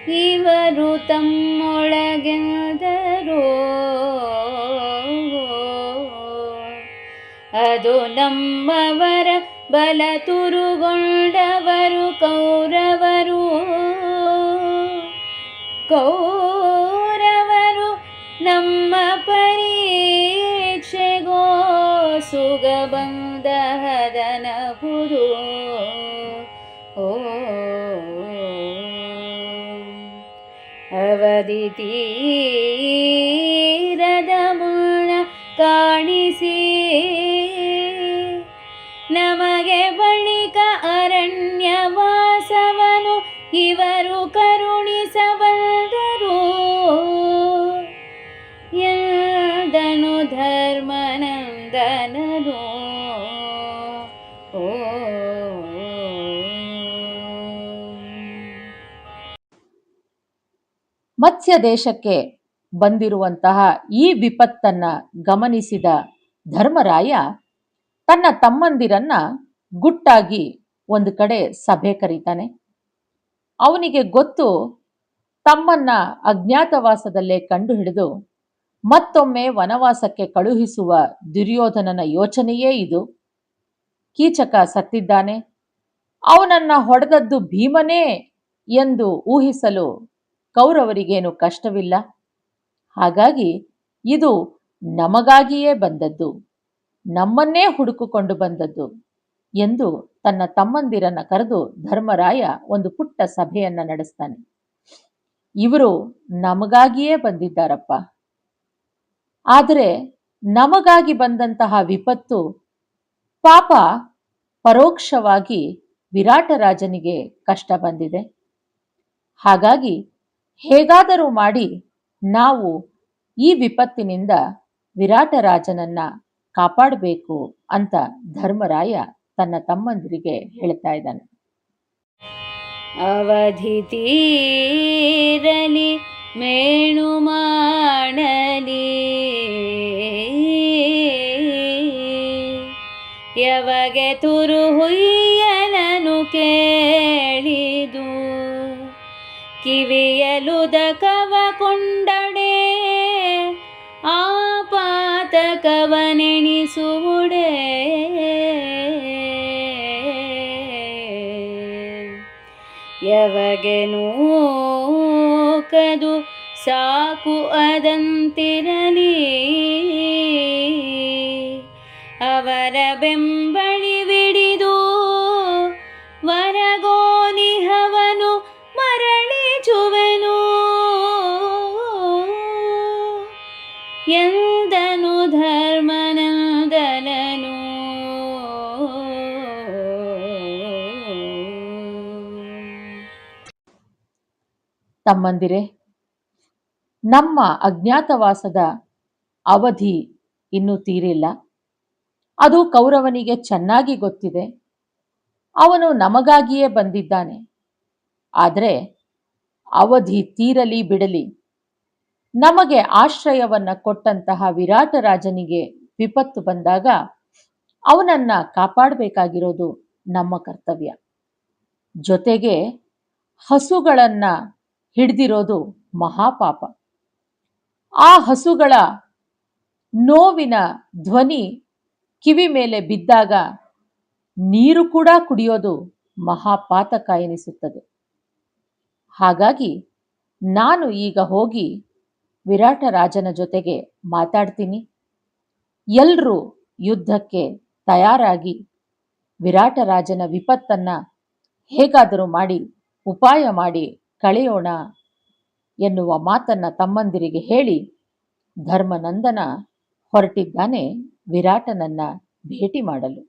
ಇವರು ತಮ್ಮೊಳಗೆಂದರು ಅದು ನಮ್ಮವರ ಬಲ ತುರುಗೊಂಡವರು ಕೌರವರು ನಮ್ಮ ಪರೀಕ್ಷೆಗೋ ಸುಗಬಂಧ ಹದನಹುದು ಅವಧಿ ತೀರದ ಮುನ್ನ ಕಾಣಿಸಿ ನಮಗೆ ಬಳಿಕ ಅರಣ್ಯವಾಸವನು ಇವರು ಕರುಣಿಸಬಲ್ಲರು ಎಂದನು ಧರ್ಮನಂದನನು. ಮತ್ಸ್ಯ ದೇಶಕ್ಕೆ ಬಂದಿರುವಂತಹ ಈ ವಿಪತ್ತನ್ನ ಗಮನಿಸಿದ ಧರ್ಮರಾಯ ತನ್ನ ತಮ್ಮಂದಿರನ್ನ ಗುಟ್ಟಾಗಿ ಒಂದು ಕಡೆ ಸಭೆ ಕರೀತಾನೆ. ಅವನಿಗೆ ಗೊತ್ತು ತಮ್ಮನ್ನ ಅಜ್ಞಾತವಾಸದಲ್ಲೇ ಕಂಡು ಹಿಡಿದು ಮತ್ತೊಮ್ಮೆ ವನವಾಸಕ್ಕೆ ಕಳುಹಿಸುವ ದುರ್ಯೋಧನನ ಯೋಚನೆಯೇ ಇದು. ಕೀಚಕ ಸತ್ತಿದ್ದಾನೆ, ಅವನನ್ನ ಹೊಡೆದದ್ದು ಭೀಮನೇ ಎಂದು ಊಹಿಸಲು ಕೌರವರಿಗೇನು ಕಷ್ಟವಿಲ್ಲ. ಹಾಗಾಗಿ ಇದು ನಮಗಾಗಿಯೇ ಬಂದದ್ದು, ನಮ್ಮನ್ನೇ ಹುಡುಕಿಕೊಂಡು ಬಂದದ್ದು ಎಂದು ತನ್ನ ತಮ್ಮಂದಿರನ್ನ ಕರೆದು ಧರ್ಮರಾಯ ಒಂದು ಪುಟ್ಟ ಸಭೆಯನ್ನ ನಡೆಸ್ತಾನೆ. ಇವರು ನಮಗಾಗಿಯೇ ಬಂದಿದ್ದಾರಪ್ಪ, ಆದರೆ ನಮಗಾಗಿ ಬಂದಂತಹ ವಿಪತ್ತು ಪಾಪ ಪರೋಕ್ಷವಾಗಿ ವಿರಾಟ ರಾಜನಿಗೆ ಕಷ್ಟ ಬಂದಿದೆ. ಹಾಗಾಗಿ ಹೇಗಾದರೂ ಮಾಡಿ ನಾವು ಈ ವಿಪತ್ತಿನಿಂದ ವಿರಾಟ ರಾಜನನ್ನ ಕಾಪಾಡಬೇಕು ಅಂತ ಧರ್ಮರಾಯ ತನ್ನ ತಮ್ಮಂದಿರಿಗೆ ಹೇಳ್ತಾ ಇದ್ದಾನೆ. ಅವಧಿ ತೀರಲಿ ಮೇಣು ಮಾಡಲಿ ಯವಗೆ ತುರು ಹುಯ್ಯಲನು ಕೇಳಿದು ಕಿವಿಯಲುದಕವ ಕೊಂಡಡೆ ಆಪಾತಕವನೆಣಿಸುವುಡೆ ಯವಗೆ ನೂಕದು ಸಾಕು ಅದಂತಿರಲಿ ಅವರ ಬೆಂಬಳಿ ವಿಡಿದು ವರಗೋನಿಹವನು ಮರಳಿ ಚುವೆನು ಎಂದನು ಧರ್ಮನಂದನನು. ತಮ್ಮಂದಿರೇ, ನಮ್ಮ ಅಜ್ಞಾತವಾಸದ ಅವಧಿ ಇನ್ನೂ ತೀರಿಲ್ಲ. ಅದು ಕೌರವನಿಗೆ ಚೆನ್ನಾಗಿ ಗೊತ್ತಿದೆ. ಅವನು ನಮಗಾಗಿಯೇ ಬಂದಿದ್ದಾನೆ. ಆದರೆ ಅವಧಿ ತೀರಲಿ ಬಿಡಲಿ, ನಮಗೆ ಆಶ್ರಯವನ್ನ ಕೊಟ್ಟಂತಹ ವಿರಾಟ ರಾಜನಿಗೆ ವಿಪತ್ತು ಬಂದಾಗ ಅವನನ್ನ ಕಾಪಾಡಬೇಕಾಗಿರೋದು ನಮ್ಮ ಕರ್ತವ್ಯ. ಜೊತೆಗೆ ಹಸುಗಳನ್ನ ಹಿಡಿದಿರೋದು ಮಹಾಪಾಪ. ಆ ಹಸುಗಳ ನೋವಿನ ಧ್ವನಿ ಕಿವಿ ಮೇಲೆ ಬಿದ್ದಾಗ ನೀರು ಕೂಡ ಕುಡಿಯೋದು ಮಹಾಪಾತಕ ಎನಿಸುತ್ತದೆ. ಹಾಗಾಗಿ ನಾನು ಈಗ ಹೋಗಿ ವಿರಾಟ ರಾಜನ ಜೊತೆಗೆ ಮಾತಾಡ್ತೀನಿ. ಎಲ್ಲರೂ ಯುದ್ಧಕ್ಕೆ ತಯಾರಾಗಿ ವಿರಾಟ ರಾಜನ ವಿಪತ್ತನ್ನ ಹೇಗಾದರೂ ಮಾಡಿ ಉಪಾಯ ಮಾಡಿ ಕಳೆಯೋಣ ಎನ್ನುವ ಮಾತನ್ನ ತಮ್ಮಂದಿರಿಗೆ ಹೇಳಿ ಧರ್ಮನಂದನ ಹೊರಟಿದ್ದಾನೆ ವಿರಾಟನನ್ನ ಭೇಟಿ ಮಾಡಲು.